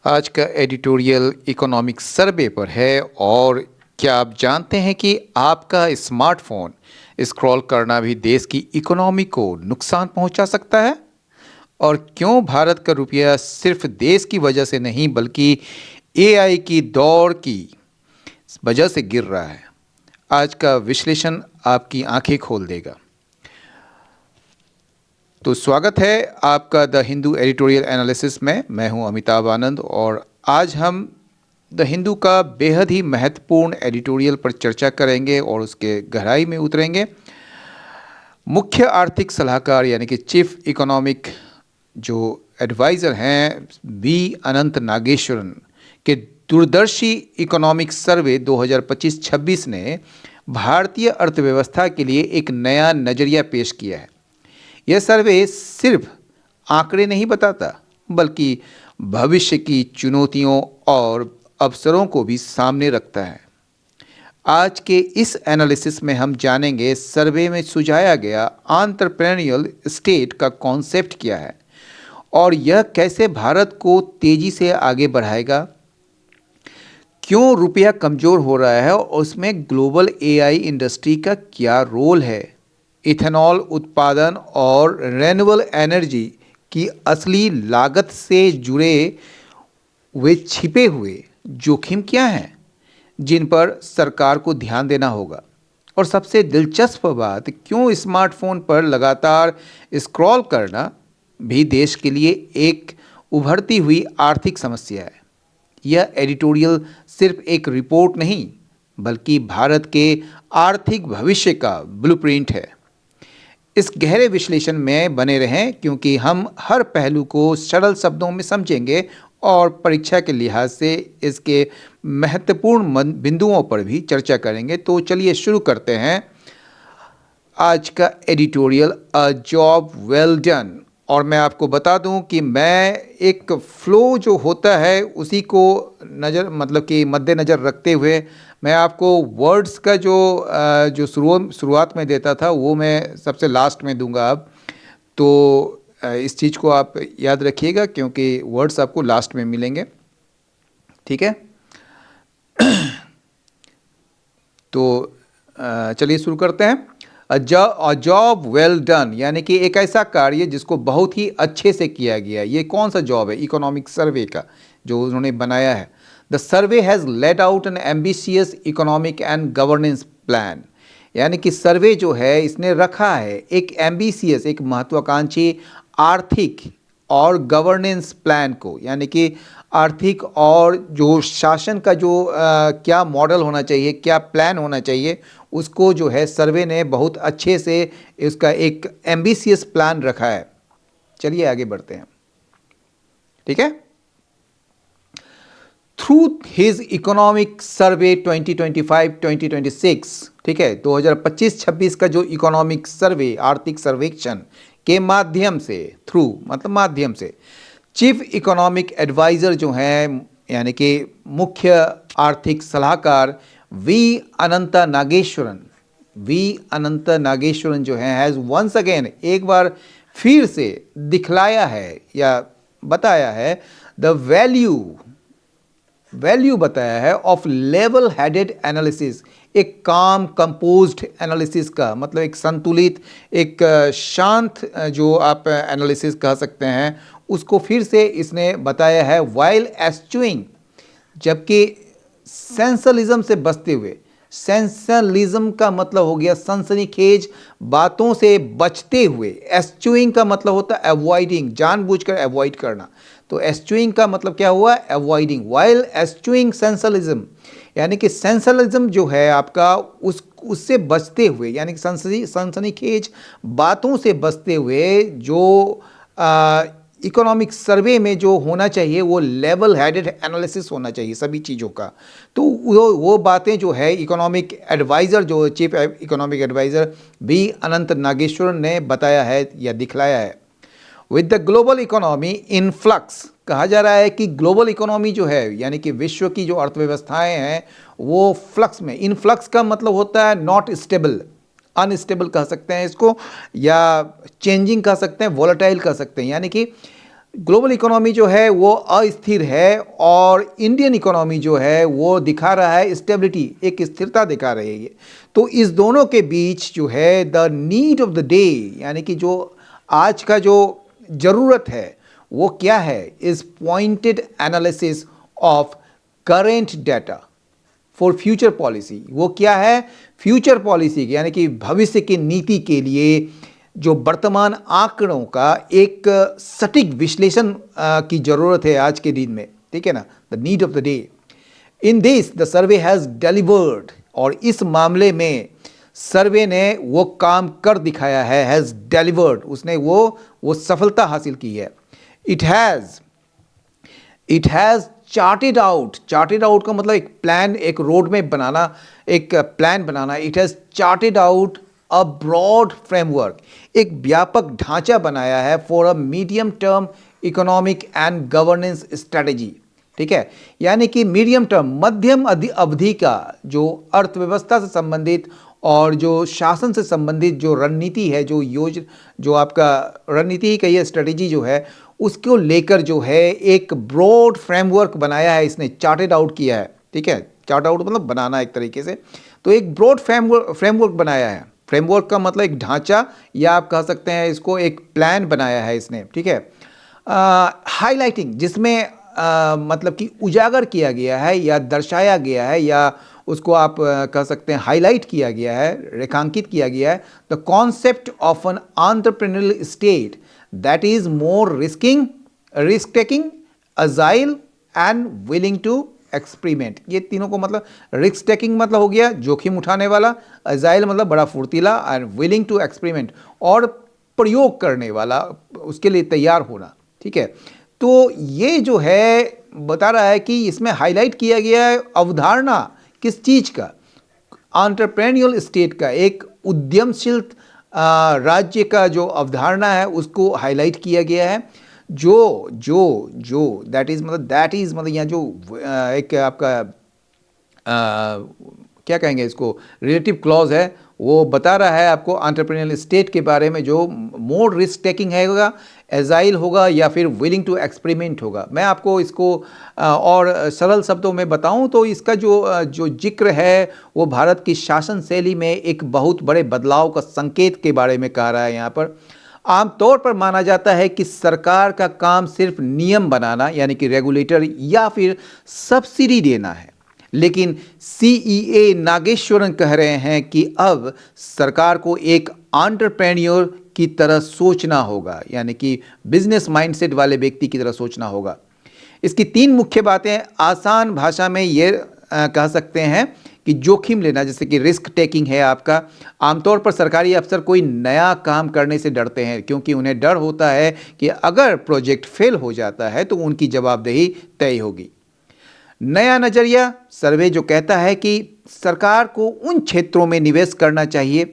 आज का editorial economic survey पर है। और क्या आप जानते हैं कि आपका स्मार्टफोन स्क्रॉल करना भी देश की इकोनॉमी को नुकसान पहुंचा सकता है? और क्यों भारत का रुपया सिर्फ देश की वजह से नहीं बल्कि एआई की दौड़ की वजह से गिर रहा है? आज का विश्लेषण आपकी आंखें खोल देगा। तो स्वागत है आपका द हिंदू एडिटोरियल एनालिसिस में। मैं हूं अमिताभ आनंद और आज हम द हिंदू का बेहद ही महत्वपूर्ण एडिटोरियल पर चर्चा करेंगे और उसके गहराई में उतरेंगे। मुख्य आर्थिक सलाहकार यानी कि चीफ इकोनॉमिक जो एडवाइज़र हैं वी अनंत नागेश्वरन के दूरदर्शी इकोनॉमिक सर्वे 2025-26 ने भारतीय अर्थव्यवस्था के लिए एक नया नज़रिया पेश किया है। यह सर्वे सिर्फ आंकड़े नहीं बताता बल्कि भविष्य की चुनौतियों और अवसरों को भी सामने रखता है। आज के इस एनालिसिस में हम जानेंगे सर्वे में सुझाया गया एंटरप्रेन्योरियल स्टेट का कॉन्सेप्ट क्या है और यह कैसे भारत को तेजी से आगे बढ़ाएगा। क्यों रुपया कमज़ोर हो रहा है और उसमें ग्लोबल एआई इंडस्ट्री का क्या रोल है। इथेनॉल उत्पादन और रिन्यूएबल एनर्जी की असली लागत से जुड़े हुए छिपे हुए जोखिम क्या हैं जिन पर सरकार को ध्यान देना होगा। और सबसे दिलचस्प बात, क्यों स्मार्टफोन पर लगातार स्क्रॉल करना भी देश के लिए एक उभरती हुई आर्थिक समस्या है। यह एडिटोरियल सिर्फ एक रिपोर्ट नहीं बल्कि भारत के आर्थिक भविष्य का ब्लूप्रिंट है। इस गहरे विश्लेषण में बने रहें क्योंकि हम हर पहलू को सरल शब्दों में समझेंगे और परीक्षा के लिहाज से इसके महत्वपूर्ण बिंदुओं पर भी चर्चा करेंगे। तो चलिए शुरू करते हैं आज का editorial a job well done. और मैं आपको बता दूं कि मैं एक फ्लो जो होता है उसी को कि मद्देनज़र रखते हुए मैं आपको वर्ड्स का जो शुरुआत में देता था वो मैं सबसे लास्ट में दूंगा अब। तो इस चीज़ को आप याद रखिएगा क्योंकि वर्ड्स आपको लास्ट में मिलेंगे, ठीक है। तो चलिए शुरू करते हैं। अ जॉब वेल डन यानी कि एक ऐसा कार्य जिसको बहुत ही अच्छे से किया गया। ये कौन सा जॉब है? इकोनॉमिक सर्वे का जो उन्होंने बनाया है। The survey has laid out an ambitious economic and governance plan. यानी कि सर्वे जो है इसने रखा है एक एम्बिशियस, एक महत्वाकांक्षी आर्थिक और गवर्नेंस प्लान को, यानी कि आर्थिक और जो शासन का क्या मॉडल होना चाहिए, क्या प्लान होना चाहिए, उसको जो है सर्वे ने बहुत अच्छे से इसका एक एम्बिशियस प्लान रखा है। चलिए आगे बढ़ते हैं, ठीक है। थ्रू हिज इकोनॉमिक सर्वे 2025-2026, ठीक है, 2025-26 का जो इकोनॉमिक सर्वे आर्थिक सर्वेक्षण के माध्यम से, थ्रू मतलब माध्यम से, चीफ इकोनॉमिक एडवाइज़र जो हैं यानी कि मुख्य आर्थिक सलाहकार वी अनंत नागेश्वरन जो हैं हैज़ वंस अगेन, एक बार फिर से दिखलाया है या बताया है द वैल्यू बताया है ऑफ लेवल हेडेड एनालिसिस, एक काम कंपोज्ड एनालिसिस का मतलब एक संतुलित, एक शांत जो आप एनालिसिस कह सकते हैं, उसको फिर से इसने बताया है। वाइल एस्चुइंग, जबकि सेंसलिज्म से बचते हुए, सेंसलिज्म का मतलब हो गया सनसनीखेज बातों से बचते हुए, एस्चुइंग का मतलब होता है अवॉइडिंग, जानबूझकर अवॉइड करना। तो एस्चुइंग का मतलब क्या हुआ? अवॉइडिंग। वाइल एस्चुइंग सेंसलिज्म यानी कि सेंसलिज्म जो है आपका उससे बचते हुए, यानी कि सनसनीखेज बातों से बचते हुए जो इकोनॉमिक सर्वे में जो होना चाहिए वो लेवल हेडेड एनालिसिस होना चाहिए सभी चीज़ों का। तो वो बातें जो है इकोनॉमिक एडवाइज़र, जो चीफ इकोनॉमिक एडवाइज़र वी अनंत नागेश्वरन ने बताया है या दिखलाया है। With the global economy in flux, कहा जा रहा है कि ग्लोबल इकोनॉमी जो है यानी कि विश्व की जो अर्थव्यवस्थाएं हैं वो फ्लक्स में, इन फ्लक्स का मतलब होता है नॉट स्टेबल, अनस्टेबल कह सकते हैं इसको, या चेंजिंग कह सकते हैं, वॉलेटाइल कह सकते हैं। यानी कि ग्लोबल इकोनॉमी जो है वो अस्थिर है और इंडियन इकोनॉमी जो है वो दिखा रहा है स्टेबिलिटी, एक स्थिरता दिखा रही है। तो इस दोनों के बीच जो है the need of the day, यानी कि जो आज का जो ज़रूरत है वो क्या है, is pointed analysis of current data for future policy. वो क्या है, फ्यूचर पॉलिसी यानी कि भविष्य की नीति के लिए जो वर्तमान आंकड़ों का एक सटीक विश्लेषण की ज़रूरत है आज के दिन में, ठीक है ना, the need of the day. In this the survey has delivered, और इस मामले में सर्वे ने वो काम कर दिखाया है, हैज़ डिलीवर्ड, उसने वो सफलता हासिल की है। It has charted out, charted out का मतलब एक प्लान, एक रोड मैप बनाना, एक प्लान बनाना। It has charted out a broad framework, एक व्यापक ढांचा बनाया है for a medium term economic and governance strategy, ठीक है। यानी कि मीडियम टर्म, मध्यम अवधि का जो अर्थव्यवस्था से संबंधित और जो शासन से संबंधित जो रणनीति है, जो आपका रणनीति ही कहिए, स्ट्रेटेजी जो है, उसको लेकर जो है एक ब्रॉड फ्रेमवर्क बनाया है इसने, चार्टेड आउट किया है, ठीक है। चार्ट आउट मतलब बनाना एक तरीके से, तो एक ब्रॉड फ्रेमवर्क बनाया है। फ्रेमवर्क का मतलब एक ढांचा, या आप कह सकते हैं इसको एक प्लान बनाया है इसने, ठीक है। हाईलाइटिंग, जिसमें मतलब कि उजागर किया गया है या दर्शाया गया है, या उसको आप कह सकते हैं हाईलाइट किया गया है, रेखांकित किया गया है, the concept of an entrepreneurial state that is more risk taking, agile and willing to experiment. ये तीनों को मतलब, रिस्क टेकिंग मतलब हो गया जोखिम उठाने वाला, अजाइल मतलब बड़ा फुर्तीला, एंड विलिंग टू एक्सपेरिमेंट और प्रयोग करने वाला, उसके लिए तैयार होना, ठीक है। तो ये जो है बता रहा है कि इसमें हाईलाइट किया गया है अवधारणा किस चीज़ का, एंटरप्रेन्योरियल स्टेट का, एक उद्यमशील राज्य का जो अवधारणा है उसको हाईलाइट किया गया है। जो जो जो दैट इज मतलब यहाँ जो एक आपका क्या कहेंगे इसको, रिलेटिव क्लॉज है, वो बता रहा है आपको एंटरप्रेन्योरियल स्टेट के बारे में, जो मोर रिस्क टेकिंग होगा, एजाइल होगा, या फिर विलिंग टू एक्सपेरिमेंट होगा। मैं आपको इसको और सरल शब्दों में बताऊं तो इसका जो जिक्र है वो भारत की शासन शैली में एक बहुत बड़े बदलाव का संकेत के बारे में कह रहा है। यहाँ पर आमतौर पर माना जाता है कि सरकार का काम सिर्फ नियम बनाना, यानी कि रेगुलेटर, या फिर सब्सिडी देना है, लेकिन सीईए नागेश्वरन कह रहे हैं कि अब सरकार को एक एंटरप्रेन्योर की तरह सोचना होगा, यानी कि बिजनेस माइंडसेट वाले व्यक्ति की तरह सोचना होगा। इसकी तीन मुख्य बातें आसान भाषा में ये कह सकते हैं कि जोखिम लेना, जैसे कि रिस्क टेकिंग है आपका। आमतौर पर सरकारी अफसर कोई नया काम करने से डरते हैं, क्योंकि उन्हें डर होता है कि अगर प्रोजेक्ट फेल हो जाता है तो उनकी जवाबदेही तय होगी। नया नज़रिया, सर्वे जो कहता है कि सरकार को उन क्षेत्रों में निवेश करना चाहिए,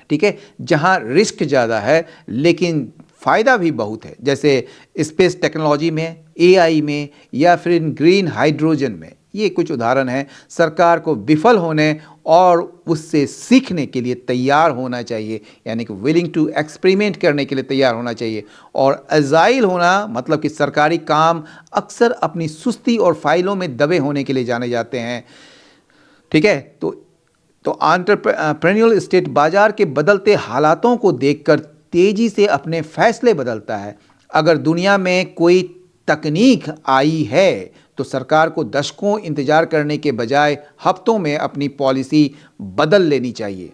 ठीक है, जहां रिस्क ज़्यादा है लेकिन फ़ायदा भी बहुत है, जैसे स्पेस टेक्नोलॉजी में, एआई में, या फिर ग्रीन हाइड्रोजन में। ये कुछ उदाहरण हैं। सरकार को विफल होने और उससे सीखने के लिए तैयार होना चाहिए, यानी कि विलिंग टू एक्सपेरिमेंट करने के लिए तैयार होना चाहिए। और अजाइल होना मतलब कि सरकारी काम अक्सर अपनी सुस्ती और फाइलों में दबे होने के लिए जाने जाते हैं, ठीक है। तो एंटरप्रेन्योरियल स्टेट बाजार के बदलते हालातों को देखकर तेजी से अपने फैसले बदलता है। अगर दुनिया में कोई तकनीक आई है तो सरकार को दशकों इंतजार करने के बजाय हफ्तों में अपनी पॉलिसी बदल लेनी चाहिए।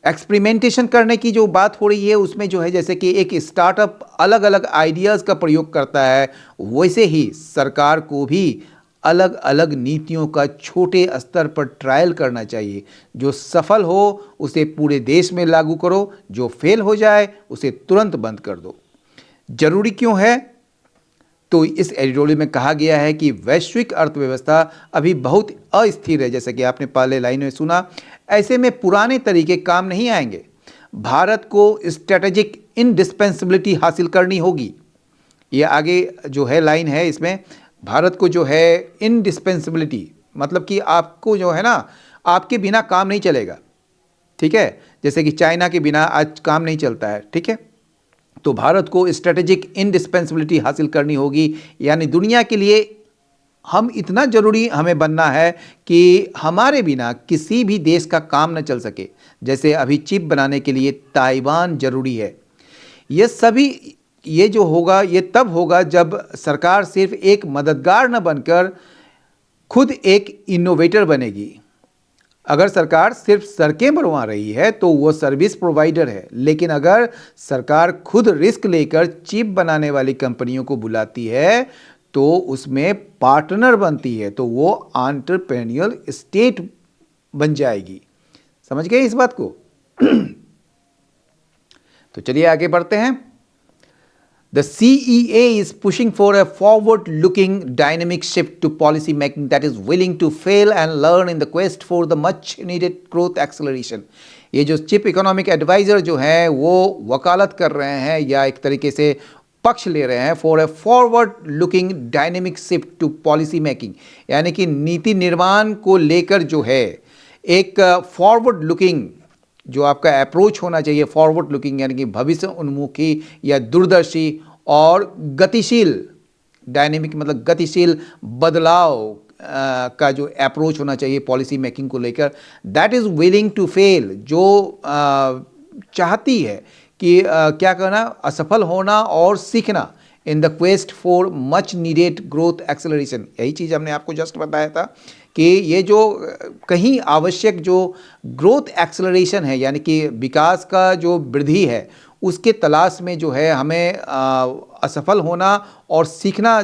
एक्सपेरिमेंटेशन करने की जो बात हो रही है उसमें जो है, जैसे कि एक स्टार्टअप अलग अलग आइडियाज़ का प्रयोग करता है, वैसे ही सरकार को भी अलग अलग नीतियों का छोटे स्तर पर ट्रायल करना चाहिए। जो सफल हो उसे पूरे देश में लागू करो, जो फेल हो जाए उसे तुरंत बंद कर दो। जरूरी क्यों है? तो इस एडिटोरियल में कहा गया है कि वैश्विक अर्थव्यवस्था अभी बहुत अस्थिर है, जैसे कि आपने पहले लाइन में सुना। ऐसे में पुराने तरीके काम नहीं आएंगे। भारत को स्ट्रेटेजिक इंडिस्पेंसिबिलिटी हासिल करनी होगी। ये आगे जो है लाइन है, इसमें भारत को जो है इंडिस्पेंसिबिलिटी मतलब कि आपको जो है ना, आपके बिना काम नहीं चलेगा, ठीक है। जैसे कि चाइना के बिना आज काम नहीं चलता है, ठीक है। तो भारत को स्ट्रेटेजिक इंडिस्पेंसिबिलिटी हासिल करनी होगी, यानी दुनिया के लिए हम इतना ज़रूरी हमें बनना है कि हमारे बिना किसी भी देश का काम न चल सके। जैसे अभी चिप बनाने के लिए ताइवान ज़रूरी है। ये सभी ये जो होगा ये तब होगा जब सरकार सिर्फ एक मददगार न बनकर खुद एक इनोवेटर बनेगी। अगर सरकार सिर्फ सड़कें बनवा रही है तो वो सर्विस प्रोवाइडर है, लेकिन अगर सरकार खुद रिस्क लेकर चिप बनाने वाली कंपनियों को बुलाती है तो उसमें पार्टनर बनती है, तो वो एंटरप्रेन्योरियल स्टेट बन जाएगी। समझ गए इस बात को? तो चलिए आगे बढ़ते हैं। The CEA is pushing for a forward-looking dynamic shift to policy making that is willing to fail and learn in the quest for the much-needed growth acceleration। ये जो चिप इकोनॉमिक एडवाइज़र जो हैं वो वकालत कर रहे हैं या एक तरीके से पक्ष ले रहे हैं for a forward looking dynamic shift to policy making, यानी कि नीति निर्माण को लेकर जो है एक फॉरवर्ड लुकिंग जो आपका अप्रोच होना चाहिए, फॉरवर्ड लुकिंग यानी कि भविष्य उन्मुखी या दूरदर्शी और गतिशील, डायनेमिक मतलब गतिशील बदलाव का जो अप्रोच होना चाहिए पॉलिसी मेकिंग को लेकर, that is willing to fail, जो चाहती है कि क्या करना, असफल होना और सीखना, in the quest for much needed growth acceleration. यही चीज़ हमने आपको जस्ट बताया था कि ये जो कहीं आवश्यक जो ग्रोथ एक्सेलरेशन है यानी कि विकास का जो वृद्धि है उसके तलाश में जो है हमें असफल होना और सीखना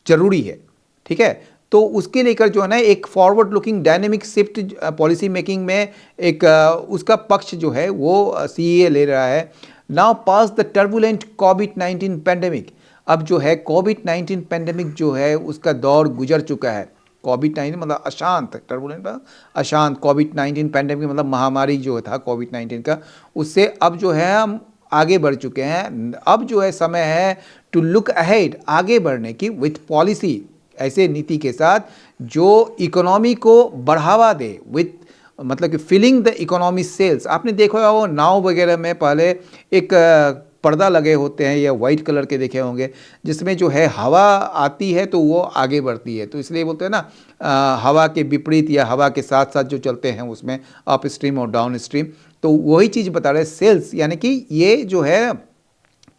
जरूरी है। ठीक है, तो उसके लेकर जो है ना एक forward looking dynamic shift policy making में एक उसका पक्ष जो है वो सीईए ले रहा है। Now pass the turbulent covid pandemic, अब जो है कोविड-19 पैंडेमिक जो है उसका दौर गुजर चुका है। कोविड-19 मतलब अशांत, टर्बुलेंट मतलब अशांत, कोविड-19 पैंडेमिक मतलब महामारी जो था कोविड-19 का, उससे अब जो है हम आगे बढ़ चुके हैं। अब जो है समय है टू लुक अहेड, आगे बढ़ने की, विथ पॉलिसी, ऐसे नीति के साथ जो इकोनॉमी को बढ़ावा दे, विथ मतलब कि फिलिंग द इकोनॉमी सेल्स। आपने देखा होगा वो नाव वगैरह में पहले एक पर्दा लगे होते हैं या वाइट कलर के देखे होंगे जिसमें जो है हवा आती है तो वो आगे बढ़ती है, तो इसलिए बोलते हैं ना हवा के विपरीत या हवा के साथ साथ जो चलते हैं उसमें अप स्ट्रीम और डाउन स्ट्रीम, तो वही चीज़ बता रहे हैं सेल्स, यानी कि ये जो है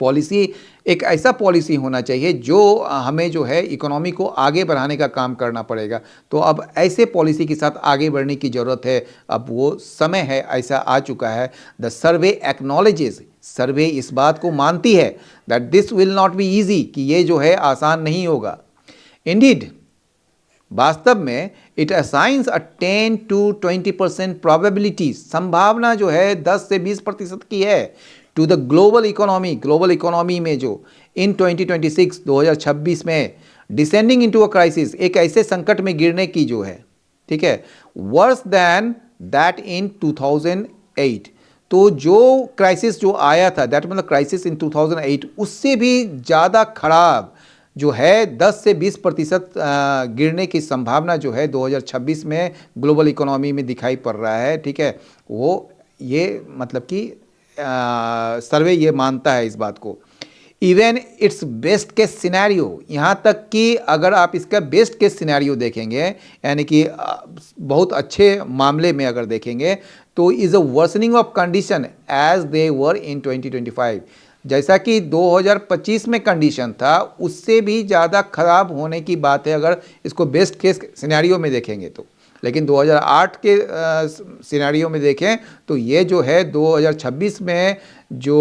पॉलिसी एक ऐसा पॉलिसी होना चाहिए जो हमें जो है इकोनॉमी को आगे बढ़ाने का काम करना पड़ेगा। तो अब ऐसे पॉलिसी के साथ आगे बढ़ने की ज़रूरत है, अब वो समय है, ऐसा आ चुका है। द सर्वे एक्नॉलेजेस, सर्वे इस बात को मानती है that this will not be easy, कि ये जो है आसान नहीं होगा। इंडीड, वास्तव में it assigns a 10 to 20% probability, संभावना जो है 10 से 20% की है, to the global economy, global economy में जो इन 2026 2026 में डिसेंडिंग इनटू अ क्राइसिस, एक ऐसे संकट में गिरने की जो है, ठीक है, वर्स दैन दैट इन 2008। तो जो क्राइसिस जो आया था, दैट मतलब क्राइसिस इन 2008, उससे भी ज़्यादा खराब जो है 10 से 20% गिरने की संभावना जो है 2026 में ग्लोबल इकोनॉमी में दिखाई पड़ रहा है। ठीक है, वो ये मतलब कि सर्वे ये मानता है इस बात को। Even it's best case scenario, यहाँ तक कि अगर आप इसका बेस्ट केस सिनेरियो देखेंगे, यानी कि बहुत अच्छे मामले में अगर देखेंगे तो is a worsening of condition as they were in 2025, जैसा कि 2025 में कंडीशन था उससे भी ज़्यादा खराब होने की बात है अगर इसको बेस्ट केस सिनेरियो में देखेंगे तो। लेकिन 2008 के सिनेरियो में देखें तो ये जो है 2026 में जो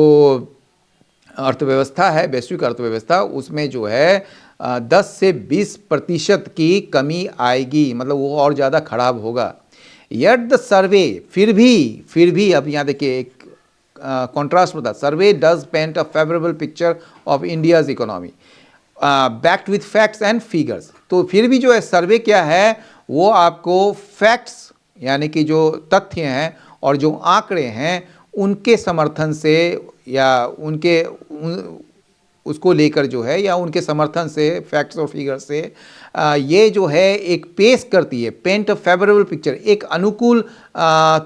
अर्थव्यवस्था है, वैश्विक अर्थव्यवस्था, उसमें जो है 10 से 20% की कमी आएगी, मतलब वो और ज़्यादा खराब होगा। येट द सर्वे, फिर भी अब यहाँ देखिए एक कॉन्ट्रास्ट होता, survey does paint a favorable picture of India's economy backed with facts and figures. तो फिर भी जो है सर्वे क्या है, वो आपको फैक्ट्स यानी कि जो तथ्य हैं और जो आंकड़े हैं उनके समर्थन से या उसको लेकर जो है या उनके समर्थन से, फैक्ट्स और फिगर से ये जो है एक पेश करती है, पेंट अ फेवरेबल पिक्चर, एक अनुकूल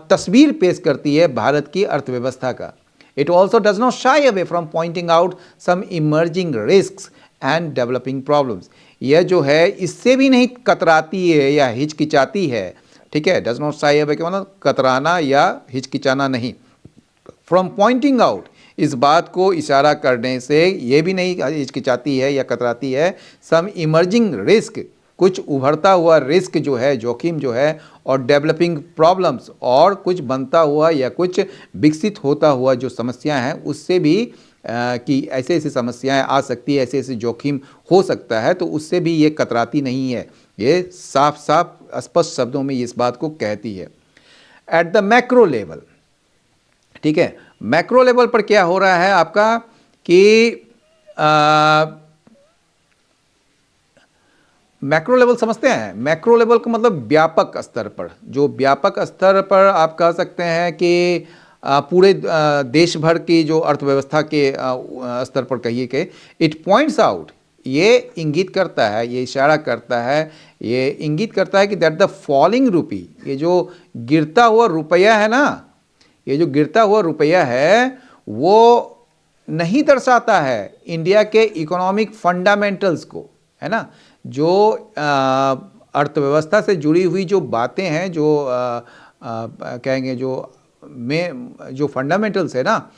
तस्वीर पेश करती है भारत की अर्थव्यवस्था का। It also does not shy away from pointing out some emerging risks and developing problems. यह जो है इससे भी नहीं कतराती है या हिचकिचाती है, ठीक है, डज नॉट शाई अवे के मतलब कतराना या हिचकिचाना नहीं, फ्रॉम पॉइंटिंग आउट, इस बात को इशारा करने से ये भी नहीं हिचकिचाती है या कतराती है, सम इमर्जिंग रिस्क, कुछ उभरता हुआ रिस्क जो है, जोखिम जो है, और डेवलपिंग प्रॉब्लम्स, और कुछ बनता हुआ या कुछ विकसित होता हुआ जो समस्याएं हैं उससे भी कि ऐसे ऐसी समस्याएं आ सकती है, ऐसे ऐसे जोखिम हो सकता है, तो उससे भी ये कतराती नहीं है, ये साफ साफ स्पष्ट शब्दों में इस बात को कहती है। एट द मैक्रो लेवल, ठीक है, मैक्रो लेवल पर क्या हो रहा है आपका कि मैक्रो लेवल समझते हैं, मैक्रो लेवल का मतलब व्यापक स्तर पर, जो व्यापक स्तर पर आप कह सकते हैं कि पूरे देश भर की जो अर्थव्यवस्था के स्तर पर कहिए कि इट पॉइंट्स आउट, ये इंगित करता है, ये इशारा करता है, ये इंगित करता है कि दैट द फॉलिंग रूपी, ये जो गिरता हुआ रुपया है ना, ये जो गिरता हुआ रुपया है वो नहीं दर्शाता है इंडिया के इकोनॉमिक फंडामेंटल्स को, है ना, जो अर्थव्यवस्था से जुड़ी हुई जो बातें हैं, जो कहेंगे जो फंडामेंटल्स है ना,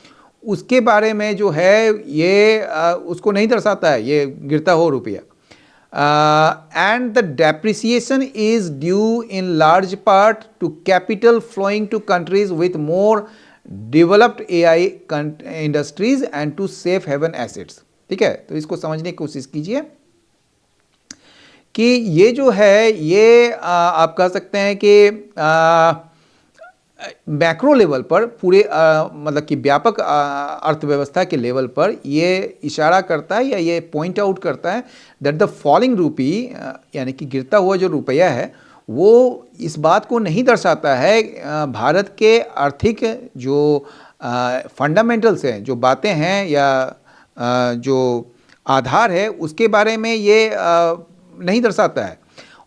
उसके बारे में जो है ये उसको नहीं दर्शाता है ये गिरता हुआ रुपया। And the depreciation is due in large part to capital flowing to countries with more developed AI industries and to safe haven assets, ठीक है। तो इसको समझने की कोशिश कीजिए कि ये जो है ये आप कह सकते हैं कि मैक्रो लेवल पर पूरे मतलब कि व्यापक अर्थव्यवस्था के लेवल पर ये इशारा करता है या ये पॉइंट आउट करता है दैट द फॉलिंग रूपी, यानी कि गिरता हुआ जो रुपया है वो इस बात को नहीं दर्शाता है भारत के आर्थिक जो फंडामेंटल्स हैं, जो बातें हैं या जो आधार है उसके बारे में ये नहीं दर्शाता है।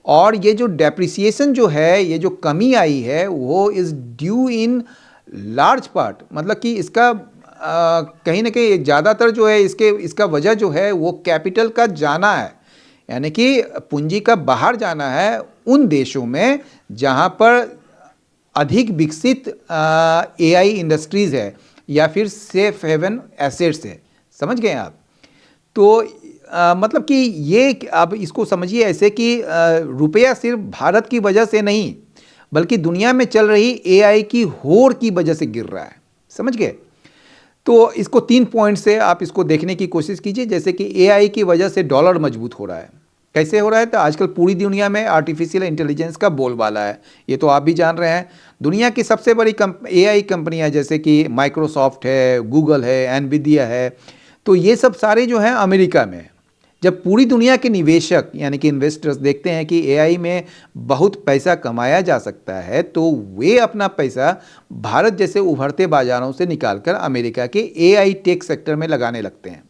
और ये जो डेप्रिसिएशन जो है, ये जो कमी आई है वो is due in large part, मतलब कि इसका कहीं ना कहीं ज़्यादातर जो है इसका वजह जो है वो कैपिटल का जाना है, यानी कि पूंजी का बाहर जाना है उन देशों में जहाँ पर अधिक विकसित एआई इंडस्ट्रीज़ है या फिर सेफ हेवन एसेट्स है। समझ गए आप? तो मतलब कि ये आप इसको समझिए ऐसे कि रुपया सिर्फ भारत की वजह से नहीं बल्कि दुनिया में चल रही एआई की होड़ की वजह से गिर रहा है। समझ गए? तो इसको 3 पॉइंट से आप इसको देखने की कोशिश कीजिए। जैसे कि एआई की वजह से डॉलर मजबूत हो रहा है। कैसे हो रहा है? तो आजकल पूरी दुनिया में आर्टिफिशियल इंटेलिजेंस का बोलबाला है, ये तो आप भी जान रहे हैं। दुनिया की सबसे बड़ी एआई कंपनियां जैसे कि माइक्रोसॉफ्ट है, गूगल है, एनवीडिया है, तो ये सब सारे जो हैं अमेरिका में। जब पूरी दुनिया के निवेशक यानी कि इन्वेस्टर्स देखते हैं कि एआई में बहुत पैसा कमाया जा सकता है तो वे अपना पैसा भारत जैसे उभरते बाजारों से निकालकर अमेरिका के एआई टेक सेक्टर में लगाने लगते हैं।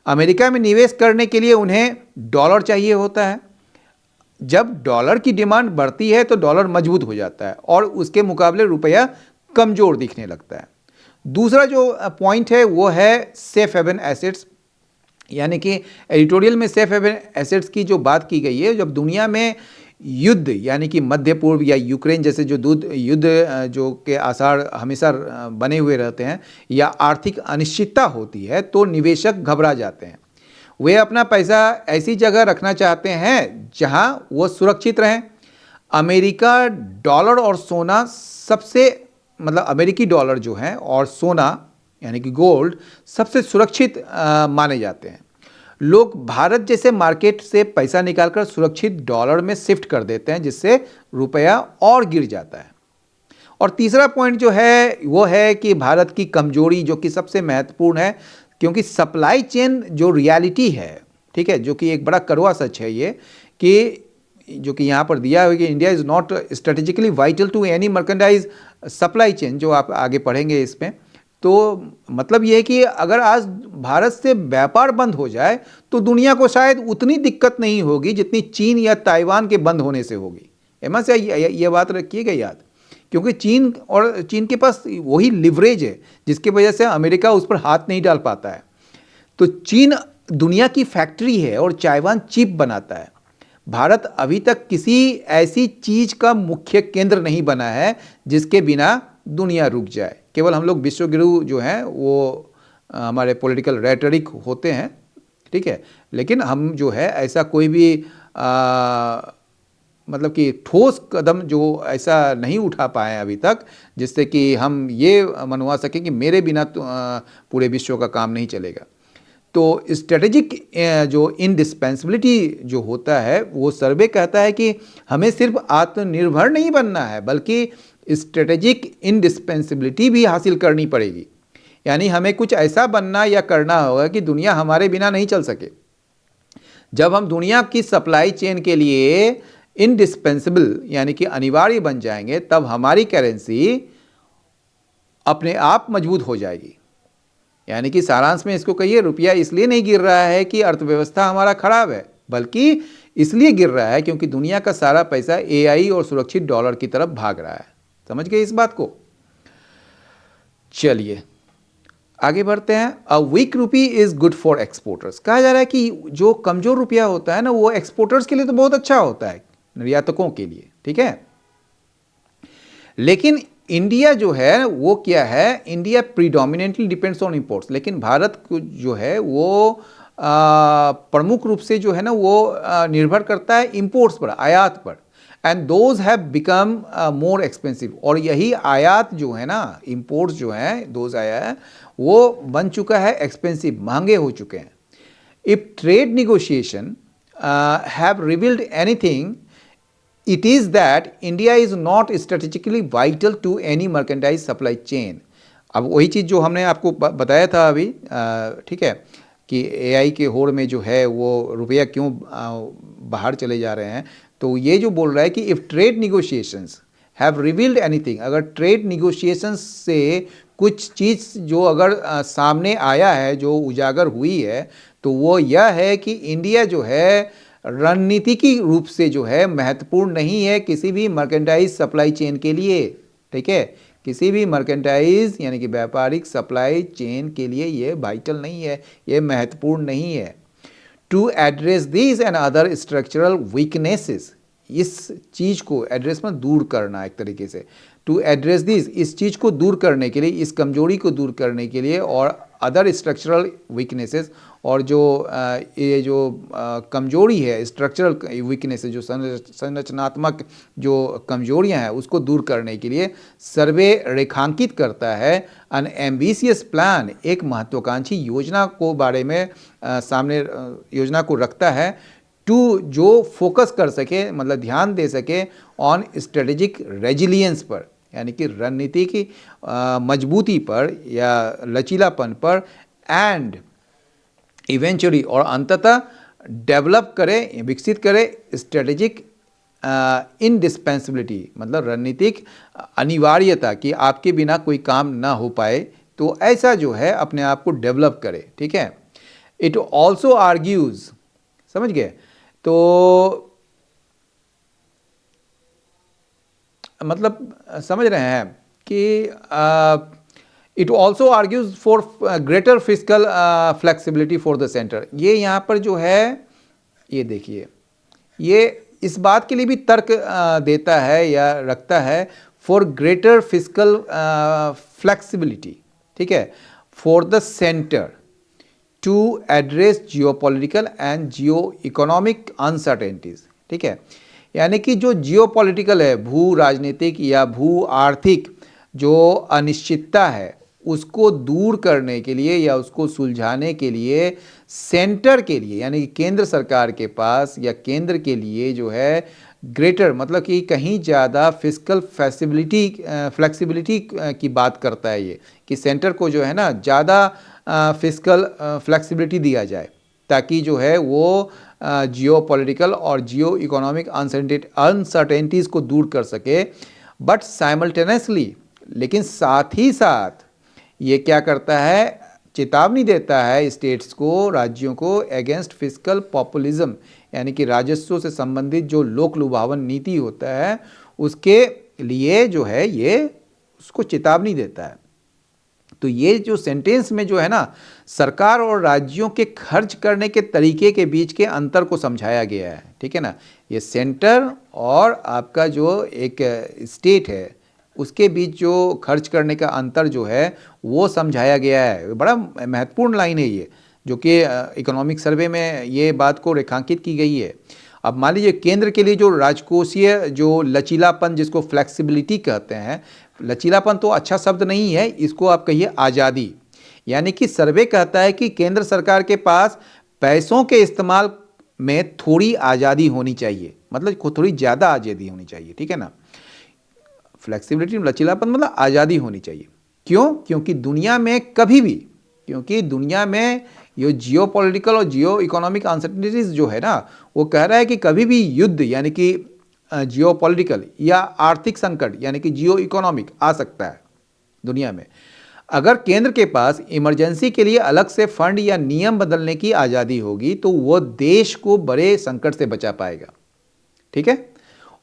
अमेरिका में निवेश करने के लिए उन्हें डॉलर चाहिए होता है। जब डॉलर की डिमांड बढ़ती है तो डॉलर मजबूत हो जाता है और उसके मुकाबले रुपया कमज़ोर दिखने लगता है। दूसरा जो पॉइंट है वो है सेफ हेवन एसेट्स, यानी कि एडिटोरियल में सेफ हेवन एसेट्स की जो बात की गई है। जब दुनिया में युद्ध यानी कि मध्य पूर्व या यूक्रेन जैसे जो युद्ध जो के आसार हमेशा बने हुए रहते हैं या आर्थिक अनिश्चितता होती है तो निवेशक घबरा जाते हैं। वे अपना पैसा ऐसी जगह रखना चाहते हैं जहां वो सुरक्षित रहें। अमेरिका डॉलर और सोना सबसे मतलब अमेरिकी डॉलर जो हैं और सोना यानी कि गोल्ड सबसे सुरक्षित माने जाते हैं। लोग भारत जैसे मार्केट से पैसा निकालकर सुरक्षित डॉलर में शिफ्ट कर देते हैं जिससे रुपया और गिर जाता है। और तीसरा पॉइंट जो है वो है कि भारत की कमजोरी जो कि सबसे महत्वपूर्ण है, क्योंकि सप्लाई चेन जो रियलिटी है, ठीक है, जो कि एक बड़ा कड़वा सच है ये कि जो कि यहाँ पर दिया हुआ कि India is not strategically vital to any merchandise supply chain, जो आप आगे पढ़ेंगे इसमें। तो मतलब ये है कि अगर आज भारत से व्यापार बंद हो जाए तो दुनिया को शायद उतनी दिक्कत नहीं होगी जितनी चीन या ताइवान के बंद होने से होगी। एम से ये बात रखिएगा याद क्योंकि चीन के पास वही लिवरेज है जिसकी वजह से अमेरिका उस पर हाथ नहीं डाल पाता है। तो चीन दुनिया की फैक्ट्री है और ताइवान चिप बनाता है। भारत अभी तक किसी ऐसी चीज का मुख्य केंद्र नहीं बना है जिसके बिना दुनिया रुक जाए। केवल हम लोग विश्वगुरु जो हैं वो हमारे पॉलिटिकल रेटरिक होते हैं, ठीक है, लेकिन हम जो है ऐसा कोई भी मतलब कि ठोस कदम जो ऐसा नहीं उठा पाए अभी तक जिससे कि हम ये मनवा सकें कि मेरे बिना तो पूरे विश्व का काम नहीं चलेगा। तो स्ट्रेटेजिक जो इंडिस्पेंसिबिलिटी जो होता है वो सर्वे कहता है कि हमें सिर्फ आत्मनिर्भर नहीं बनना है बल्कि स्ट्रेटेजिक इंडिस्पेंसिबिलिटी भी हासिल करनी पड़ेगी। यानी हमें कुछ ऐसा बनना या करना होगा कि दुनिया हमारे बिना नहीं चल सके। जब हम दुनिया की सप्लाई चेन के लिए इंडिस्पेंसिबल यानी कि अनिवार्य बन जाएंगे तब हमारी करेंसी अपने आप मजबूत हो जाएगी। यानी कि सारांश में इसको कहिए, रुपया इसलिए नहीं गिर रहा है कि अर्थव्यवस्था हमारा खराब है, बल्कि इसलिए गिर रहा है क्योंकि दुनिया का सारा पैसा एआई और सुरक्षित डॉलर की तरफ भाग रहा है। समझ गए इस बात को? चलिए आगे बढ़ते हैं। A weak rupee is good for exporters. कहा जा रहा है कि जो कमजोर रुपया होता है ना वो एक्सपोर्टर्स के लिए तो बहुत अच्छा होता है, निर्यातकों के लिए, ठीक है। लेकिन इंडिया जो है वो क्या है, India predominantly depends on imports. लेकिन भारत को जो है वो प्रमुख रूप से जो है ना वो निर्भर करता है इंपोर्ट्स पर, आयात पर। And those have become more expensive. और यही आयात जो है ना, इंपोर्ट्स जो हैं दोज आया वो बन चुका है एक्सपेंसिव, महंगे हो चुके हैं। If trade negotiation have revealed anything it is that India is not strategically vital to any merchandise supply chain। अब वही चीज़ जो हमने आपको बताया था अभी, ठीक है, कि एआई के होड़ में जो है वो रुपया क्यों बाहर चले जा रहे हैं। तो ये जो बोल रहा है कि if trade negotiations have revealed anything, अगर ट्रेड निगोशिएशंस से कुछ चीज़ जो अगर सामने आया है, जो उजागर हुई है, तो वो यह है कि इंडिया जो है रणनीतिकी रूप से जो है महत्वपूर्ण नहीं है किसी भी मर्केंटाइज सप्लाई चेन के लिए, ठीक है। किसी भी मर्केंटाइज यानी कि व्यापारिक सप्लाई चेन के लिए ये वाइटल नहीं है, ये महत्वपूर्ण नहीं है। To address this and other structural weaknesses, इस चीज़ को एड्रेस में दूर करना एक तरीके से। टू एड्रेस दिस, इस चीज़ को दूर करने के लिए, इस कमजोरी को दूर करने के लिए, और अदर स्ट्रक्चरल वीकनेसेस, और जो ये जो कमजोरी है, स्ट्रक्चरल वीकनेसेस, जो संरचनात्मक जो कमजोरियां हैं उसको दूर करने के लिए सर्वे रेखांकित करता है एन एम्बिशियस प्लान, एक महत्वाकांक्षी योजना को बारे में सामने योजना को रखता है। टू जो फोकस कर सके, मतलब ध्यान दे सके ऑन स्ट्रेटेजिक रेजिलियंस पर, यानी कि रणनीति की मजबूती पर या लचीलापन पर, एंड इवेंचुअली और अंततः डेवलप करे, विकसित करे स्ट्रेटेजिक इंडिस्पेंसिबिलिटी, मतलब रणनीतिक अनिवार्यता कि आपके बिना कोई काम ना हो पाए, तो ऐसा जो है अपने आप को डेवलप करे, ठीक है। इट ऑल्सो आर्ग्यूज, समझ गए, तो मतलब समझ रहे हैं कि it also argues for greater physical flexibility for the centre. ये यहाँ पर जो है, ये देखिए, ये इस बात के लिए भी तर्क देता है या रखता है, फॉर ग्रेटर फिजिकल फ्लेक्सिबिलिटी, ठीक है, for the centre to address geopolitical and geo economic uncertainties, ठीक है। यानी कि जो जियोपॉलिटिकल है, भू राजनीतिक या भू आर्थिक जो अनिश्चितता है, उसको दूर करने के लिए या उसको सुलझाने के लिए सेंटर के लिए, यानी कि केंद्र सरकार के पास या केंद्र के लिए जो है ग्रेटर, मतलब कि कहीं ज़्यादा फिजिकल फ्लेक्सिबिलिटी की बात करता है ये, कि सेंटर को जो है ना ज़्यादा फिजिकल फ्लेक्सिबिलिटी दिया जाए ताकि जो है वो जियो पॉलिटिकल और जियो इकोनॉमिक अनसर्टेनिटीज़ को दूर कर सके। बट साइमल्टेनियसली, लेकिन साथ ही साथ ये क्या करता है, चेतावनी देता है स्टेट्स को, राज्यों को, अगेंस्ट फिजिकल पॉपुलिज्म, यानी कि राजस्व से संबंधित जो लोक लुभावन नीति होता है उसके लिए जो है ये उसको चेतावनी देता है। तो ये जो सेंटेंस में जो है ना, सरकार और राज्यों के खर्च करने के तरीके के बीच के अंतर को समझाया गया है, ठीक है ना। ये सेंटर और आपका जो एक स्टेट है उसके बीच जो खर्च करने का अंतर जो है वो समझाया गया है। बड़ा महत्वपूर्ण लाइन है ये, जो कि इकोनॉमिक सर्वे में ये बात को रेखांकित की गई है। अब मान लीजिए केंद्र के लिए जो राजकोषीय जो लचीलापन, जिसको फ्लेक्सिबिलिटी कहते हैं, लचीलापन तो अच्छा शब्द नहीं है, इसको आप कहिए आज़ादी। यानी कि सर्वे कहता है कि केंद्र सरकार के पास पैसों के इस्तेमाल में थोड़ी आज़ादी होनी चाहिए, मतलब थोड़ी ज़्यादा आज़ादी होनी चाहिए, ठीक है ना। फ्लेक्सिबिलिटी, लचीलापन मतलब आज़ादी होनी चाहिए। क्यों? क्योंकि दुनिया में कभी भी, क्योंकि दुनिया में ये जियो पॉलिटिकल और जियो इकोनॉमिक अनसर्टेनिटीज जो है ना, वो कह रहा है कि कभी भी युद्ध यानी कि जियो पॉलिटिकल या आर्थिक संकट यानी कि जियो इकोनॉमिक आ सकता है दुनिया में। अगर केंद्र के पास इमरजेंसी के लिए अलग से फंड या नियम बदलने की आज़ादी होगी तो वो देश को बड़े संकट से बचा पाएगा, ठीक है।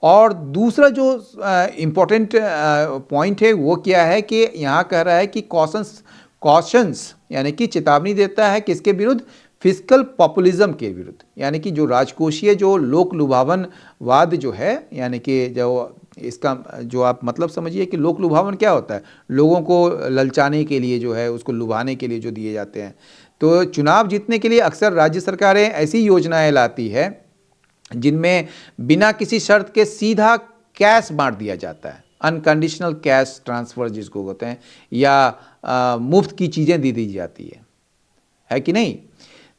और दूसरा जो इम्पोर्टेंट पॉइंट है वो क्या है कि यहाँ कह रहा है कि कॉशंस यानी कि चेतावनी देता है किसके विरुद्ध? फिस्कल पॉपुलिज्म के विरुद्ध। यानी कि जो राजकोषीय जो लोक लुभावनवाद जो है, यानी कि जो इसका जो आप मतलब समझिए कि लोक लुभावन क्या होता है, लोगों को ललचाने के लिए जो है, उसको लुभाने के लिए जो दिए जाते हैं। तो चुनाव जीतने के लिए अक्सर राज्य सरकारें ऐसी योजनाएं लाती है जिनमें बिना किसी शर्त के सीधा कैश बांट दिया जाता है, अनकंडीशनल कैश ट्रांसफर जिसको कहते हैं, या मुफ्त की चीज़ें दी जाती है कि नहीं।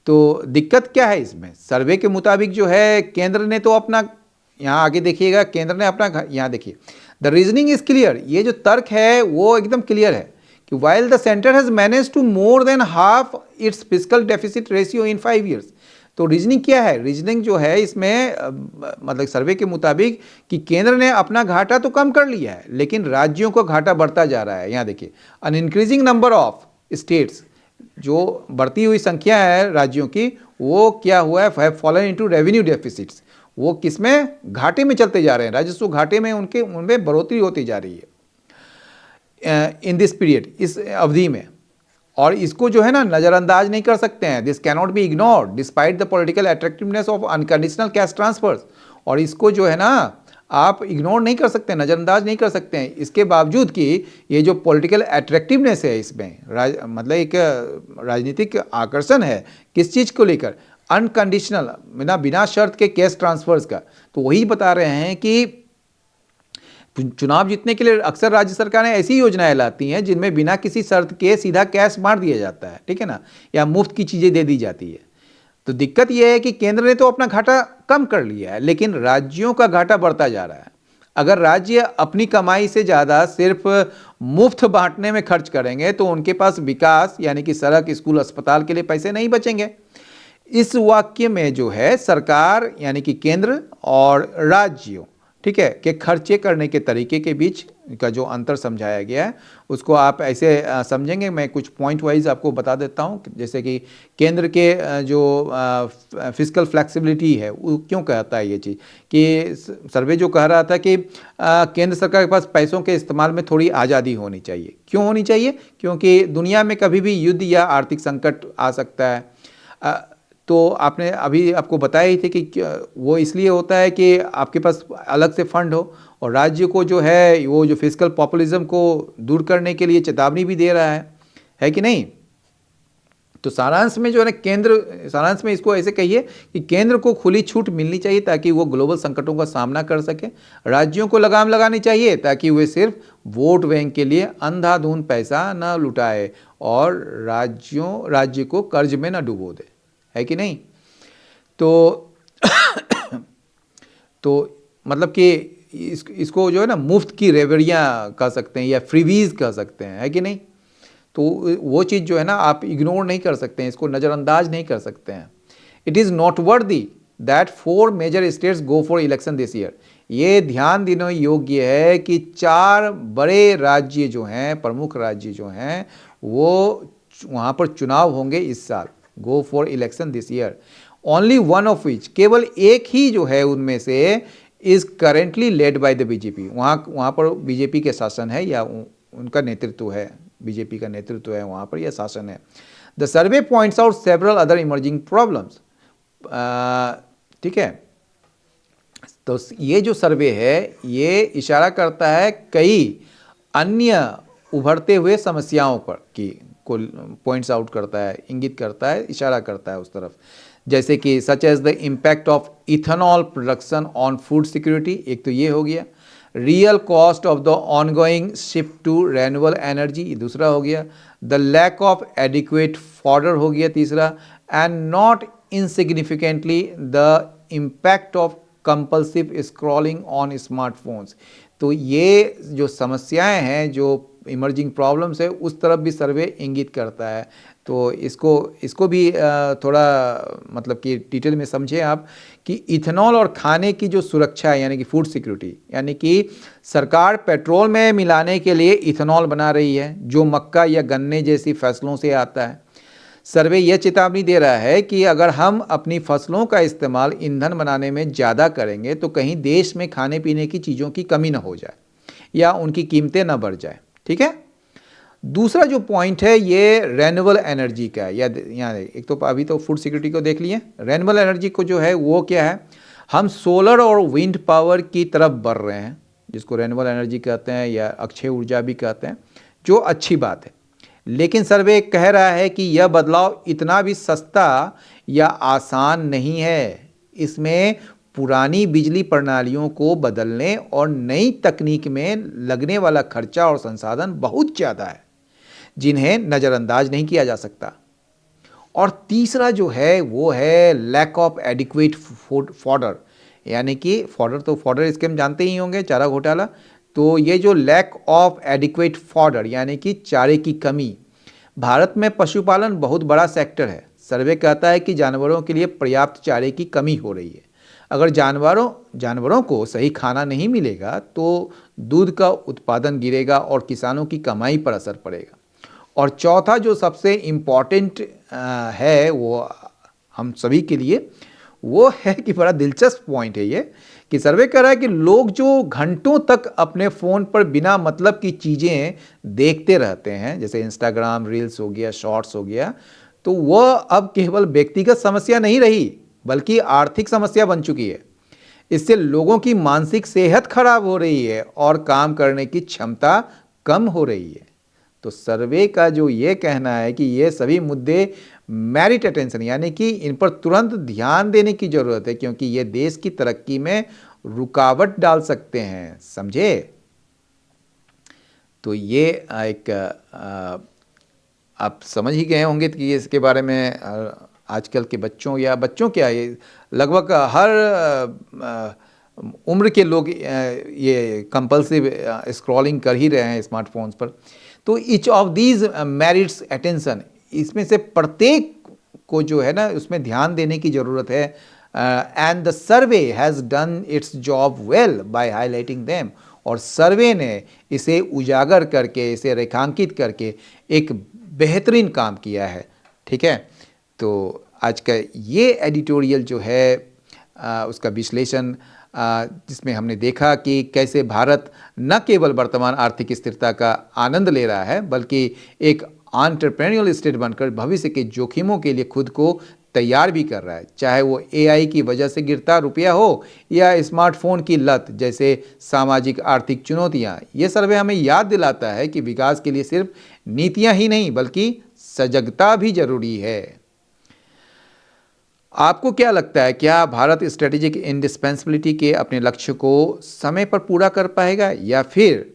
तो दिक्कत क्या है इसमें? सर्वे के मुताबिक जो है केंद्र ने तो अपना, यहाँ आगे देखिएगा, केंद्र ने अपना, यहाँ देखिए, द रीजनिंग इज क्लियर, ये जो तर्क है वो एकदम क्लियर है कि while the centre has manage to more than half its fiscal deficit ratio in 5 years. तो रीजनिंग क्या है? रीजनिंग जो है इसमें मतलब सर्वे के मुताबिक कि केंद्र ने अपना घाटा तो कम कर लिया है लेकिन राज्यों को घाटा बढ़ता जा रहा है। यहाँ देखिए, अन इंक्रीजिंग नंबर ऑफ स्टेट्स, जो बढ़ती हुई संख्या है राज्यों की, वो क्या हुआ है? फॉलन इनटू रेवेन्यू डेफिसिट्स, वो किसमें? घाटे में चलते जा रहे हैं, राजस्व घाटे में उनमें बढ़ोतरी होती जा रही है इन दिस पीरियड, इस अवधि में। और इसको जो है ना नज़रअंदाज नहीं कर सकते हैं। This cannot be ignored despite the political attractiveness of unconditional cash transfers. और इसको जो है ना आप इग्नोर नहीं कर सकते, नज़रअंदाज नहीं कर सकते हैं, इसके बावजूद कि ये जो पॉलिटिकल अट्रैक्टिवनेस है इसमें, मतलब एक राजनीतिक आकर्षण है किस चीज़ को लेकर? अनकंडीशनल, बिना शर्त के कैश ट्रांसफर्स का। तो वही बता रहे हैं कि चुनाव जीतने के लिए अक्सर राज्य सरकारें ऐसी योजनाएं लाती हैं जिनमें बिना किसी शर्त के सीधा कैश बांट दिया जाता है, ठीक है ना, या मुफ्त की चीज़ें दे दी जाती है। तो दिक्कत यह है कि केंद्र ने तो अपना घाटा कम कर लिया है लेकिन राज्यों का घाटा बढ़ता जा रहा है। अगर राज्य अपनी कमाई से ज़्यादा सिर्फ मुफ्त बांटने में खर्च करेंगे तो उनके पास विकास यानी कि सड़क, स्कूल, अस्पताल के लिए पैसे नहीं बचेंगे। इस वाक्य में जो है सरकार यानी कि केंद्र और राज्यों, ठीक है, के खर्चे करने के तरीके के बीच का जो अंतर समझाया गया है उसको आप ऐसे समझेंगे। मैं कुछ पॉइंट वाइज आपको बता देता हूं, जैसे कि केंद्र के जो फिस्कल फ्लेक्सिबिलिटी है वो क्यों कहता है ये चीज़, कि सर्वे जो कह रहा था कि केंद्र सरकार के पास पैसों के इस्तेमाल में थोड़ी आज़ादी होनी चाहिए। क्यों होनी चाहिए? क्योंकि दुनिया में कभी भी युद्ध या आर्थिक संकट आ सकता है। तो आपने अभी आपको बताया ही थे कि वो इसलिए होता है कि आपके पास अलग से फंड हो, और राज्य को जो है वो जो फिस्कल पॉपुलिज्म को दूर करने के लिए चेतावनी भी दे रहा है कि नहीं। तो सारांश में जो है ना सारांश में इसको ऐसे कहिए कि केंद्र को खुली छूट मिलनी चाहिए ताकि वो ग्लोबल संकटों का सामना कर सके। राज्यों को लगाम लगानी चाहिए ताकि वे सिर्फ वोट बैंक के लिए अंधाधुंध पैसा न लुटाए और राज्य को कर्ज में न डुबो दे, है कि नहीं। तो तो मतलब कि इसको जो है ना मुफ्त की रेवड़ियाँ कह सकते हैं या फ्रीवीज कह सकते हैं, है कि नहीं। तो वो चीज़ जो है ना आप इग्नोर नहीं कर सकते हैं, इसको नज़रअंदाज नहीं कर सकते हैं। It is noteworthy that 4 major states go for election this year. ये ध्यान देने योग्य है कि 4 बड़े राज्य जो हैं, प्रमुख राज्य जो हैं, वो वहाँ पर चुनाव होंगे इस साल। गो for election this year, only one of which, केवल एक ही जो है उनमें से is currently led by the BJP. वहाँ पर बीजेपी के शासन है या उनका नेतृत्व है, बीजेपी का नेतृत्व है वहाँ पर, या शासन है। The survey points out several other emerging problems. ठीक है, तो ये जो सर्वे है ये इशारा करता है कई अन्य उभरते हुए समस्याओं पर, कि को पॉइंट्स आउट करता है, इंगित करता है, इशारा करता है उस तरफ, जैसे कि such as the impact of ethanol production on food security, एक तो ये हो गया। Real cost of the ongoing shift to renewable energy, दूसरा हो गया। The lack of adequate fodder हो गया तीसरा। And not insignificantly the impact of compulsive scrolling on smartphones. तो ये जो समस्याएं हैं, जो इमर्जिंग प्रॉब्लम्स है, उस तरफ भी सर्वे इंगित करता है। तो इसको भी थोड़ा मतलब कि डिटेल में समझें आप, कि इथेनॉल और खाने की जो सुरक्षा है, यानी कि फूड सिक्योरिटी, यानी कि सरकार पेट्रोल में मिलाने के लिए इथेनॉल बना रही है, जो मक्का या गन्ने जैसी फसलों से आता है। सर्वे यह चेतावनी दे रहा है कि अगर हम अपनी फसलों का इस्तेमाल ईंधन बनाने में ज़्यादा करेंगे तो कहीं देश में खाने पीने की चीज़ों की कमी न हो जाए या उनकी कीमतें न बढ़ जाए। ठीक है, दूसरा जो पॉइंट है ये रेन्यूएबल एनर्जी का है। या यहाँ एक तो अभी तो फूड सिक्योरिटी को देख लिए, रेन्यूएबल एनर्जी को जो है वो क्या है, हम सोलर और विंड पावर की तरफ बढ़ रहे हैं, जिसको रेन्यूएबल एनर्जी कहते हैं या अक्षय ऊर्जा भी कहते हैं, जो अच्छी बात है। लेकिन सर्वे कह रहा है कि यह बदलाव इतना भी सस्ता या आसान नहीं है। इसमें पुरानी बिजली प्रणालियों को बदलने और नई तकनीक में लगने वाला खर्चा और संसाधन बहुत ज़्यादा है, जिन्हें नज़रअंदाज नहीं किया जा सकता। और तीसरा जो है वो है लैक ऑफ एडिक्वेट फॉडर, यानी कि फॉडर इसके हम जानते ही होंगे, चारा घोटाला। तो ये जो लैक ऑफ एडिक्वेट फॉडर यानी कि चारे की कमी। भारत में पशुपालन बहुत बड़ा सेक्टर है। सर्वे कहता है कि जानवरों के लिए पर्याप्त चारे की कमी हो रही है। अगर जानवरों को सही खाना नहीं मिलेगा तो दूध का उत्पादन गिरेगा और किसानों की कमाई पर असर पड़ेगा। और चौथा जो सबसे इम्पॉर्टेंट है वो हम सभी के लिए, वो है कि बड़ा दिलचस्प पॉइंट है ये, कि सर्वे कर रहा है कि लोग जो घंटों तक अपने फ़ोन पर बिना मतलब की चीज़ें देखते रहते हैं, जैसे इंस्टाग्राम रील्स हो गया, शॉर्ट्स हो गया, तो वह अब केवल व्यक्तिगत समस्या नहीं रही बल्कि आर्थिक समस्या बन चुकी है। इससे लोगों की मानसिक सेहत खराब हो रही है और काम करने की क्षमता कम हो रही है। तो सर्वे का जो ये कहना है कि ये सभी मुद्दे मेरिट अटेंशन, यानी कि इन पर तुरंत ध्यान देने की ज़रूरत है, क्योंकि ये देश की तरक्की में रुकावट डाल सकते हैं, समझे। तो ये एक आप समझ ही गए होंगे कि इसके बारे में आजकल के बच्चों क्या, ये लगभग हर उम्र के लोग ये कंपल्सिव स्क्रॉलिंग कर ही रहे हैं स्मार्टफोन्स पर। तो each of these merits attention, इसमें से प्रत्येक को जो है ना उसमें ध्यान देने की ज़रूरत है। And the survey has done its job well by highlighting them. और सर्वे ने इसे उजागर करके, इसे रेखांकित करके एक बेहतरीन काम किया है। ठीक है, तो आज का ये एडिटोरियल जो है उसका विश्लेषण, जिसमें हमने देखा कि कैसे भारत न केवल वर्तमान आर्थिक स्थिरता का आनंद ले रहा है बल्कि एक एंटरप्रेन्योरियल स्टेट बनकर भविष्य के जोखिमों के लिए खुद को तैयार भी कर रहा है, चाहे वो एआई की वजह से गिरता रुपया हो या स्मार्टफोन की लत जैसे सामाजिक आर्थिक चुनौतियां। ये सर्वे हमें याद दिलाता है कि विकास के लिए सिर्फ नीतियां ही नहीं बल्कि सजगता भी जरूरी है। आपको क्या लगता है, क्या भारत स्ट्रेटेजिक इंडिस्पेंसिबिलिटी के अपने लक्ष्य को समय पर पूरा कर पाएगा, या फिर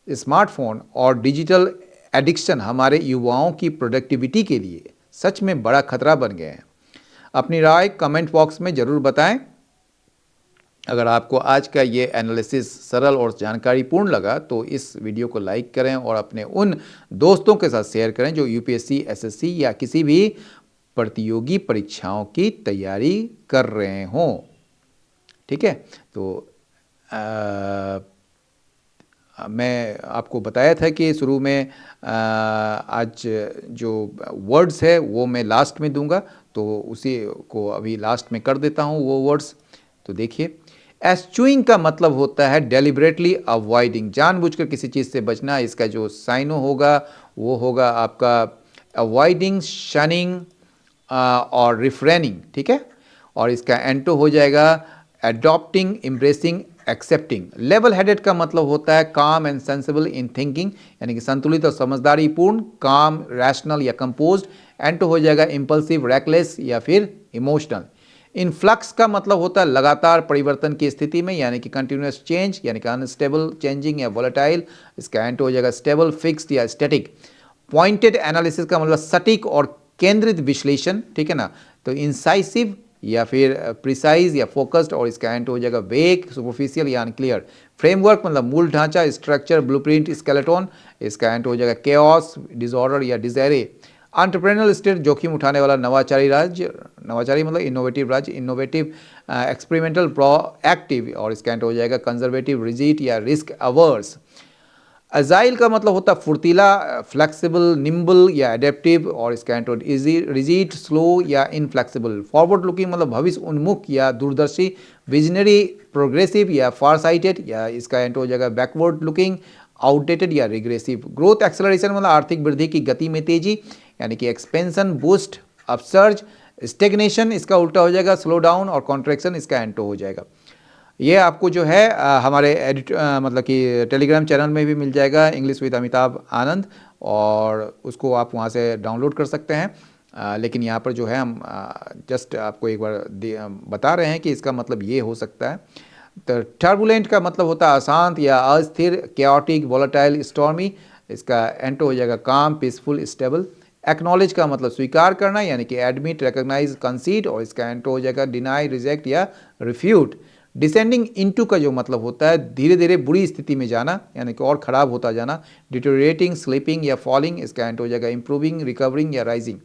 स्मार्टफोन और डिजिटल एडिक्शन हमारे युवाओं की प्रोडक्टिविटी के लिए सच में बड़ा खतरा बन गए हैं? अपनी राय कमेंट बॉक्स में ज़रूर बताएं। अगर आपको आज का ये एनालिसिस सरल और जानकारीपूर्ण लगा तो इस वीडियो को लाइक करें और अपने उन दोस्तों के साथ शेयर करें जो यूपीएससी, एसएससी या किसी भी प्रतियोगी परीक्षाओं की तैयारी कर रहे हों। ठीक है, तो मैं आपको बताया था कि शुरू में आज जो वर्ड्स है वो मैं लास्ट में दूंगा, तो उसी को अभी लास्ट में कर देता हूँ वो वर्ड्स। तो देखिए, एस्चुइंग का मतलब होता है डेलिबरेटली अवॉइडिंग, जानबूझकर किसी चीज़ से बचना। इसका जो साइनो होगा वो होगा आपका अवॉइडिंग, शनिंग और रिफ्रेनिंग, ठीक है। और इसका एंटो हो जाएगा adopting, embracing, accepting. Level headed का मतलब होता है काम एंड सेंसिबल इन थिंकिंग, यानी कि संतुलित और समझदारी पूर्ण, काम, रैशनल या कंपोज्ड। एंटो हो जाएगा इम्पल्सिव, रेकलेस या फिर इमोशनल। इनफ्लक्स का मतलब होता है लगातार परिवर्तन की स्थिति में, यानी कि कंटिन्यूस चेंज, यानी कि अनस्टेबल, चेंजिंग या वोलेटाइल। इसका एंटो हो जाएगा स्टेबल, फिक्स्ड या स्टैटिक। पॉइंटेड एनालिसिस का मतलब सटीक और केंद्रित विश्लेषण, ठीक है ना। तो इंसाइसिव या फिर प्रिसाइज या फोकस्ड, और इसका एंटो हो जाएगा वेग, सुपरफिशियल या अनक्लियर। फ्रेमवर्क मतलब मूल ढांचा, स्ट्रक्चर, ब्लूप्रिंट, स्केलेटन। इसका एंटो हो जाएगा केओस, डिसऑर्डर या डिजायरे। एंटरप्रेन्योरल स्टेट, जोखिम उठाने वाला नवाचारी राज्य, नवाचारी मतलब इनोवेटिव राज्य, इनोवेटिव, एक्सपेरिमेंटल, प्रोएक्टिव। और इसका एंटो हो जाएगा कंजर्वेटिव, रिजिड या रिस्क अवर्स। अजाइल का मतलब होता है फुर्तीला, फ्लेक्सिबल, निम्बल या एडेप्टिव। और इसका एंटो रिजिड, स्लो या इनफ्लेक्सिबल। फॉरवर्ड लुकिंग मतलब भविष्य उन्मुख या दूरदर्शी, विजनरी, प्रोग्रेसिव या फार साइटेड। या इसका एंटो हो जाएगा बैकवर्ड लुकिंग, आउटडेटेड या रिग्रेसिव। ग्रोथ एक्सेलरेशन मतलब आर्थिक वृद्धि की गति में तेजी, यानी कि एक्सपेंशन, बूस्ट, अपसर्ज। स्टेग्नेशन इसका उल्टा हो जाएगा स्लो डाउन, और कॉन्ट्रैक्शन इसका एंटो हो जाएगा। ये आपको जो है हमारे मतलब कि टेलीग्राम चैनल में भी मिल जाएगा, इंग्लिश विद अमिताभ आनंद, और उसको आप वहाँ से डाउनलोड कर सकते हैं। लेकिन यहाँ पर जो है हम जस्ट आपको एक बार बता रहे हैं कि इसका मतलब ये हो सकता है। तो टर्बुलेंट का मतलब होता है अशांत या अस्थिर, कैओटिक, वोलेटाइल, स्टॉर्मी। इसका एंटो हो जाएगा काम, पीसफुल, स्टेबल। एक्नॉलेज का मतलब स्वीकार करना, यानी कि एडमिट, रिकॉग्नाइज, कंसीड। और इसका एंटो हो जाएगा डिनाई, रिजेक्ट या रिफ्यूट। डिसेंडिंग इनटू का जो मतलब होता है धीरे धीरे बुरी स्थिति में जाना, यानी कि और ख़राब होता जाना। डिटोरिएटिंग, स्लिपिंग या फॉलिंग। इसका एंड हो जाएगा इंप्रूविंग, रिकवरिंग या राइजिंग।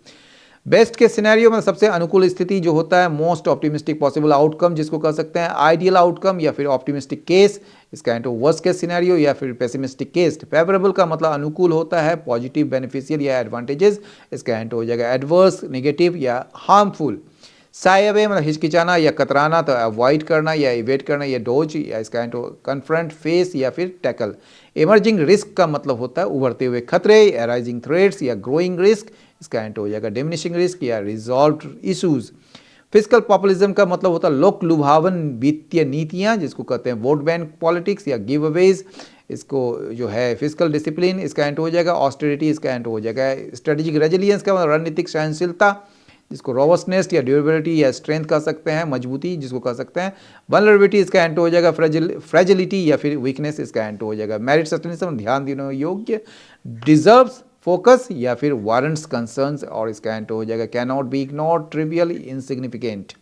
बेस्ट के सिनेरियो में सबसे अनुकूल स्थिति जो होता है, मोस्ट ऑप्टिमिस्टिक पॉसिबल आउटकम जिसको कह सकते हैं, आइडियल आउटकम या फिर ऑप्टिमिस्टिक केस। इसका एंड वर्स्ट केस सिनेरियो या फिर पेसिमिस्टिक केस। फेवरेबल का मतलब अनुकूल होता है, पॉजिटिव, बेनिफिशियल या एडवांटेजेस। इसका एंड हो जाएगा एडवर्स, नेगेटिव या हार्मफुल। साई अवे मतलब हिचकिचाना या कतराना, तो अवॉइड करना या इवेट करना या डोज। या इसका एंटो कन्फ्रंट, फेस या फिर टैकल। इमर्जिंग रिस्क का मतलब होता है उभरते हुए खतरे, अराइजिंग थ्रेट्स या ग्रोइंग रिस्क। इसका एंटो हो जाएगा डिमिनिशिंग रिस्क या रिजॉल्व इशूज। फिजिकल पॉपुलिज्म का मतलब होता है लोक लुभावन वित्तीय नीतियां, जिसको कहते हैं वोट बैंक पॉलिटिक्स या गिव अवेज। इसको जो है फिजिकल डिसिप्लिन, इसका एंटो हो जाएगा ऑस्टेरिटी। इसका एंटो हो जाएगा स्ट्रेटेजिक रेजिलियंस का मतलब रणनीतिक सहनशीलता, जिसको रोबस्टनेस या ड्यूरेबिलिटी या स्ट्रेंथ कह सकते हैं, मजबूती जिसको कह सकते हैं। वल्नरेबिलिटी इसका एंटो हो जाएगा फ्रेजिलिटी या फिर वीकनेस। इसका एंटो हो जाएगा मेरिट, सस्टेनेशन, ध्यान देने योग्य। डिजर्व्स, फोकस या फिर वारंट्स, कंसर्न्स। और इसका एंटो हो जाएगा can not be ignored, trivial, insignificant.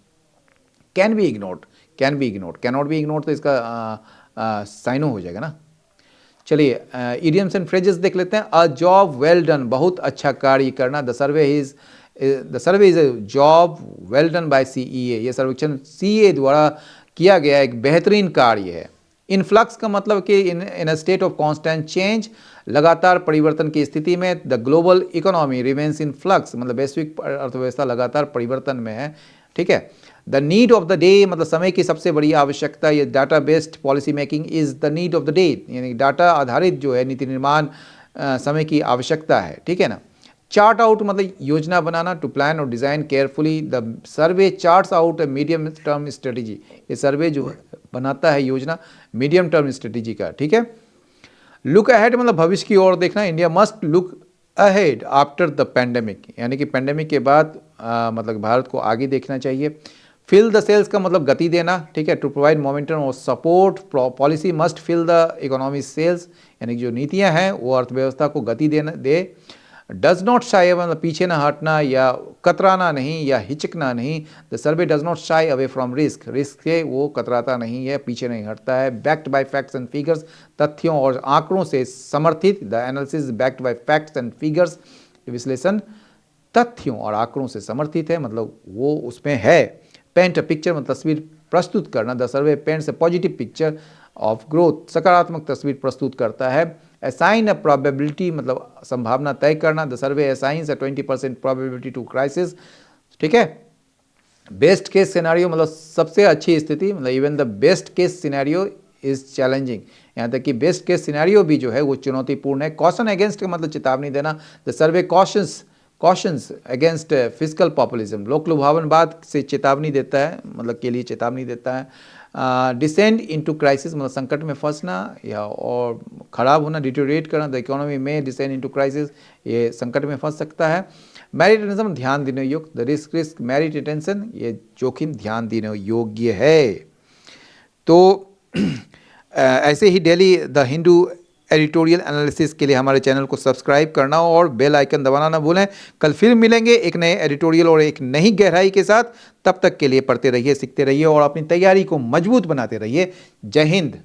Can be ignored, can be ignored, can not be ignored, तो इसका साइनो हो जाएगा ना। चलिए इडियम्स एंड फ्रेजेस देख लेते हैं। अ जॉब वेल डन, बहुत अच्छा कार्य करना। The survey is a job well done by CEA, ये सर्वेक्षण सीए द्वारा किया गया एक बेहतरीन कार्य है। इनफ्लक्स का मतलब कि in a state of constant change, लगातार परिवर्तन की स्थिति में। The global economy remains in flux, मतलब वैश्विक अर्थव्यवस्था लगातार परिवर्तन में है, ठीक है। The need of the day मतलब समय की सबसे बड़ी आवश्यकता, ये data based policy making is the need of the day, यानी डाटा आधारित जो है नीति निर्माण समय की आवश्यकता है, ठीक है ना। चार्ट आउट मतलब योजना बनाना, टू प्लान और design carefully. The survey charts out a medium term strategy, ये सर्वे जो बनाता है योजना मीडियम टर्म स्ट्रेटेजी का, ठीक है। लुक अहेड मतलब भविष्य की ओर देखना। India must look ahead after the pandemic, यानी कि पैंडेमिक के बाद मतलब भारत को आगे देखना चाहिए। फिल द सेल्स का मतलब गति देना, ठीक है। टू प्रोवाइड मोमेंटम और support, policy must fill the economy sails, यानी कि जो नीतियां हैं वो अर्थव्यवस्था को गति देना दे। डज नॉट शाई अवे मतलब पीछे ना हटना या कतराना नहीं या हिचकना नहीं। The survey does not shy away from risk, risk से वो कतराता नहीं है, पीछे नहीं हटता है। Backed by facts and figures, तथ्यों और आंकड़ों से समर्थित। The analysis backed by facts and figures, विश्लेषण तथ्यों और आंकड़ों से समर्थित है, मतलब वो उसमें है। पेंट अ पिक्चर मतलब तस्वीर प्रस्तुत करना। The survey paints a positive picture of growth, सकारात्मक तस्वीर प्रस्तुत करता है। असाइन अ प्रोबेबिलिटी मतलब संभावना तय करना। The survey assigns a 20% probability to crisis, ठीक है। बेस्ट केस सिनेरियो मतलब सबसे अच्छी स्थिति, मतलब even the best case scenario is challenging. यहाँ तक कि बेस्ट केस सिनेरियो भी जो है वो चुनौतीपूर्ण है। कॉशन अगेंस्ट का मतलब चेतावनी देना। The survey cautions against physical populism, लोक लुभावनवाद से चेतावनी देता है, मतलब के लिए चेतावनी देता है। डिसेंड इनटू क्राइसिस मतलब संकट में फंसना या और ख़राब होना, डिटोरेट करना। द इकोनॉमी में डिसेंड इनटू क्राइसिस, ये संकट में फंस सकता है। मेरिट अटेंशन ध्यान देने योग्य, द रिस्क मेरिट अटेंशन, ये जोखिम ध्यान देने योग्य है। तो ऐसे ही daily the Hindu editorial analysis के लिए हमारे चैनल को सब्सक्राइब करना और बेल आइकन दबाना ना भूलें। कल फिर मिलेंगे एक नए एडिटोरियल और एक नई गहराई के साथ। तब तक के लिए पढ़ते रहिए, सीखते रहिए और अपनी तैयारी को मजबूत बनाते रहिए। जय हिंद।